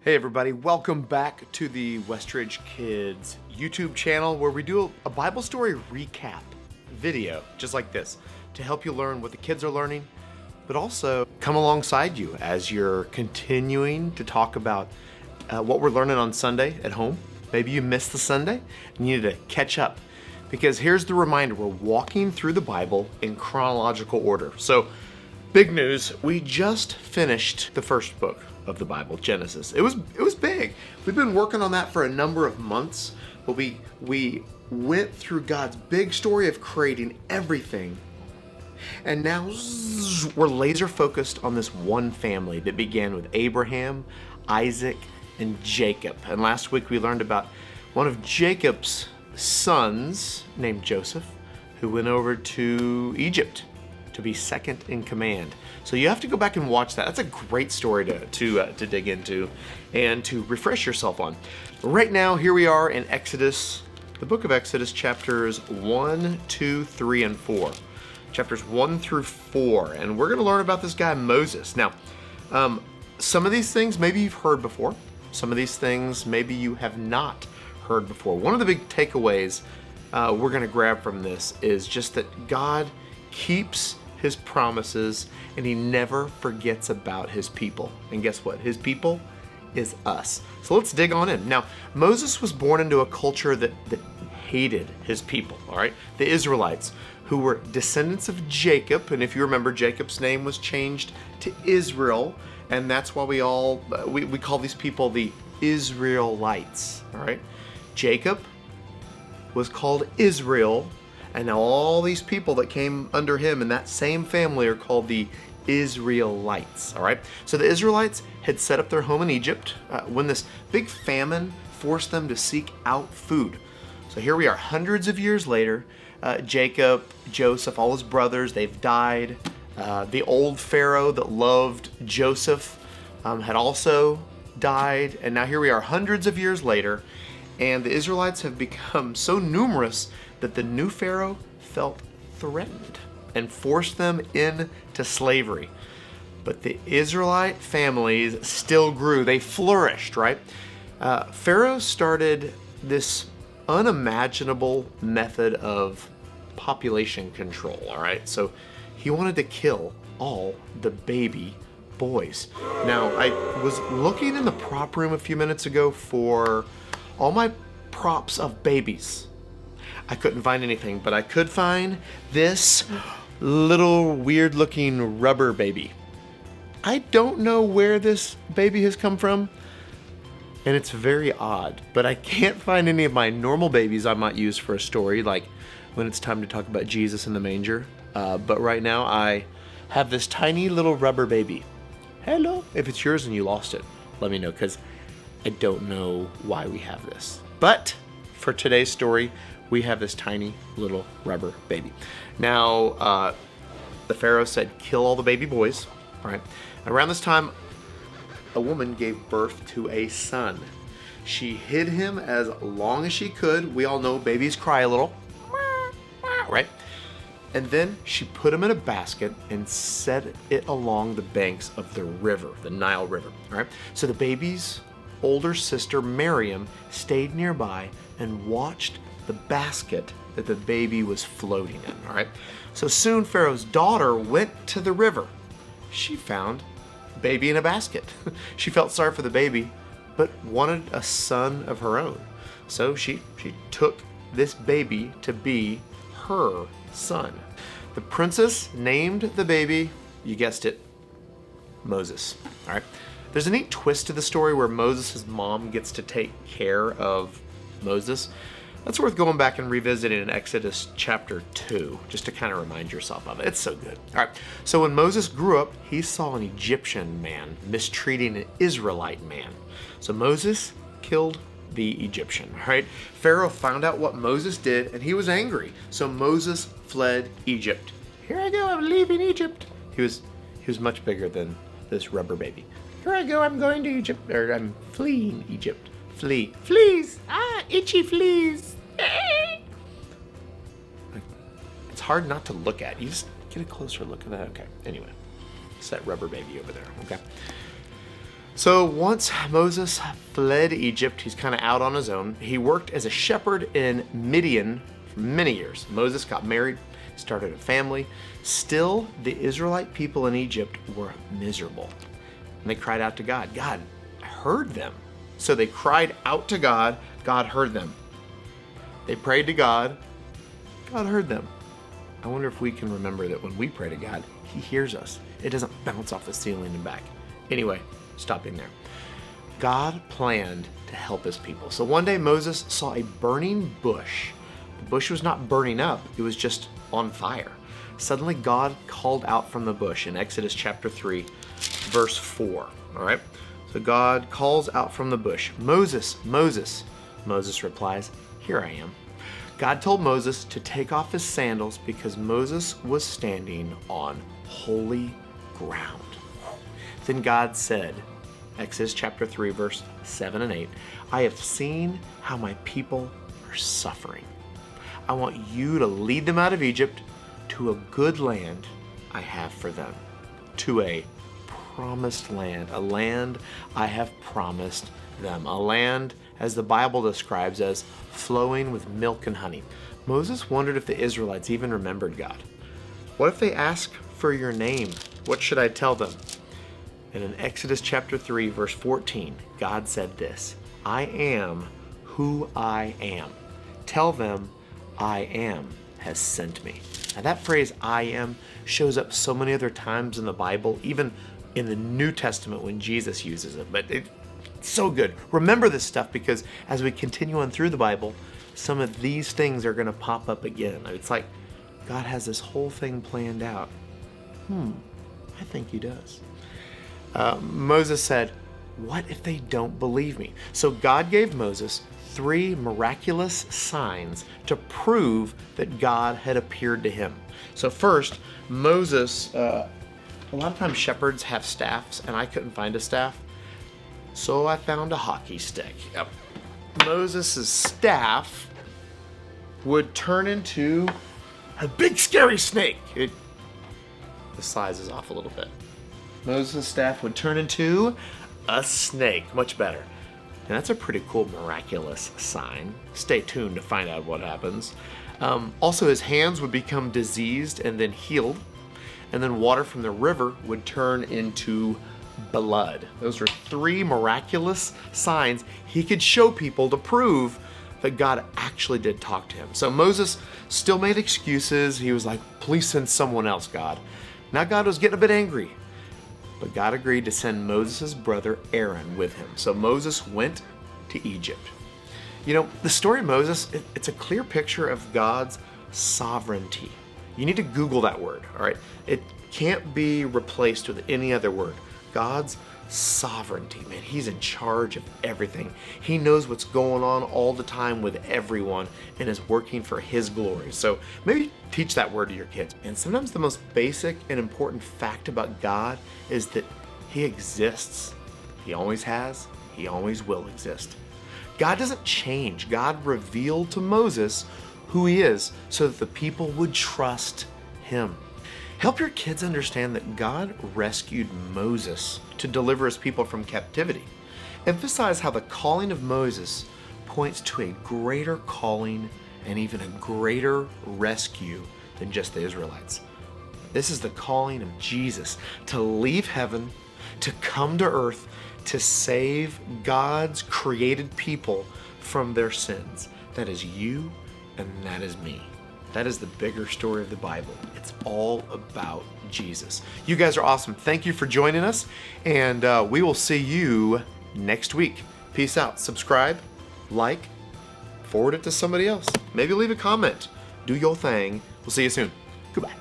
Hey everybody, welcome back to the Westridge Kids YouTube channel where we do a Bible story recap video just like this to help you learn what the kids are learning, but also come alongside you as you're continuing to talk about what we're learning on Sunday at home. Maybe you missed the Sunday and you need to catch up, because here's the reminder: we're walking through the Bible in chronological order. So big news, we just finished the first book of the Bible, Genesis. It was big. We've been working on that for a number of months, but we went through God's big story of creating everything. And now we're laser focused on this one family that began with Abraham, Isaac, and Jacob. And last week we learned about one of Jacob's sons named Joseph, who went over to Egypt to be second in command. So you have to go back and watch that. That's a great story to dig into and to refresh yourself on. Right now, here we are in Exodus, the book of Exodus, chapters 1, 2, 3, and 4. Chapters 1 through 4. And we're going to learn about this guy, Moses. Now, some of these things maybe you've heard before. Some of these things maybe you have not heard before. One of the big takeaways we're going to grab from this is just that God keeps his promises and he never forgets about his people. And guess what? His people is us. So let's dig on in. Now, Moses was born into a culture that hated his people, all right? The Israelites, who were descendants of Jacob. And if you remember, Jacob's name was changed to Israel. And that's why we call these people the Israelites, all right? Jacob was called Israel, and now all these people that came under him in that same family are called the Israelites, all right? So the Israelites had set up their home in Egypt when this big famine forced them to seek out food. So here we are hundreds of years later. Jacob, Joseph, all his brothers, they've died. The old Pharaoh that loved Joseph had also died. And now here we are hundreds of years later, and the Israelites have become so numerous that the new Pharaoh felt threatened and forced them into slavery. But the Israelite families still grew. They flourished, right? Pharaoh started this unimaginable method of population control, all right? So he wanted to kill all the baby boys. Now, I was looking in the prop room a few minutes ago for all my props of babies. I couldn't find anything, but I could find this little weird looking rubber baby. I don't know where this baby has come from, and it's very odd, but I can't find any of my normal babies I might use for a story, like when it's time to talk about Jesus in the manger. But right now I have this tiny little rubber baby. Hello. If it's yours and you lost it, let me know, because I don't know why we have this. But for today's story, we have this tiny little rubber baby. Now, the Pharaoh said, kill all the baby boys. All right. Around this time, a woman gave birth to a son. She hid him as long as she could. We all know babies cry a little, right? And then she put him in a basket and set it along the banks of the river, the Nile River. All right. So the baby's older sister, Miriam, stayed nearby and watched the basket that the baby was floating in, all right? So soon Pharaoh's daughter went to the river. She found a baby in a basket. She felt sorry for the baby, but wanted a son of her own. So she took this baby to be her son. The princess named the baby, you guessed it, Moses, all right? There's a neat twist to the story where Moses' mom gets to take care of Moses. That's worth going back and revisiting in Exodus chapter 2, just to kind of remind yourself of it. It's so good. All right, so when Moses grew up, he saw an Egyptian man mistreating an Israelite man. So Moses killed the Egyptian, all right? Pharaoh found out what Moses did, and he was angry. So Moses fled Egypt. Here I go, I'm leaving Egypt. He was much bigger than this rubber baby. Here I go, I'm going to Egypt, or I'm fleeing Egypt. Flee. Fleas! Ah, itchy fleas! It's hard not to look at. You just get a closer look at that. Okay, anyway. It's that rubber baby over there, okay? So once Moses fled Egypt, he's kind of out on his own. He worked as a shepherd in Midian for many years. Moses got married, started a family. Still, the Israelite people in Egypt were miserable. And they cried out to God. God heard them. So they cried out to God. God heard them. They prayed to God. God heard them. I wonder if we can remember that when we pray to God, He hears us. It doesn't bounce off the ceiling and back. Anyway, stopping there. God planned to help His people. So one day Moses saw a burning bush. The bush was not burning up, it was just on fire. Suddenly God called out from the bush in Exodus chapter 3, verse 4. All right? So God calls out from the bush, Moses, Moses. Moses replies, here I am. God told Moses to take off his sandals because Moses was standing on holy ground. Then God said, Exodus chapter 3, verse 7 and 8, I have seen how my people are suffering. I want you to lead them out of Egypt to a good land I have for them, to a promised land, a land I have promised them, a land as the Bible describes as flowing with milk and honey. Moses wondered if the Israelites even remembered God. What if they ask for your name? What should I tell them? And in Exodus chapter 3, verse 14, God said this, I am who I am. Tell them I am has sent me. Now that phrase I am shows up so many other times in the Bible, even in the New Testament when Jesus uses it, but it's so good. Remember this stuff because as we continue on through the Bible, some of these things are going to pop up again. It's like God has this whole thing planned out. I think He does. Moses said, what if they don't believe me? So God gave Moses 3 miraculous signs to prove that God had appeared to him. So first, Moses, a lot of times shepherds have staffs, and I couldn't find a staff. So I found a hockey stick. Yep. Moses' staff would turn into a big scary snake. The size is off a little bit. Moses' staff would turn into a snake. Much better. And that's a pretty cool miraculous sign. Stay tuned to find out what happens. Also, his hands would become diseased and then healed. And then water from the river would turn into blood. Those are 3 miraculous signs he could show people to prove that God actually did talk to him. So Moses still made excuses. He was like, please send someone else, God. Now God was getting a bit angry, but God agreed to send Moses' brother Aaron with him. So Moses went to Egypt. You know, the story of Moses, it's a clear picture of God's sovereignty. You need to Google that word, all right? It can't be replaced with any other word. God's sovereignty, man, He's in charge of everything. He knows what's going on all the time with everyone and is working for His glory. So maybe teach that word to your kids. And sometimes the most basic and important fact about God is that He exists. He always has, He always will exist. God doesn't change. God revealed to Moses who He is so that the people would trust Him. Help your kids understand that God rescued Moses to deliver His people from captivity. Emphasize how the calling of Moses points to a greater calling and even a greater rescue than just the Israelites. This is the calling of Jesus to leave heaven, to come to earth, to save God's created people from their sins. That is you and that is me. That is the bigger story of the Bible. It's all about Jesus. You guys are awesome. Thank you for joining us, and we will see you next week. Peace out. Subscribe, like, forward it to somebody else. Maybe leave a comment. Do your thing. We'll see you soon. Goodbye.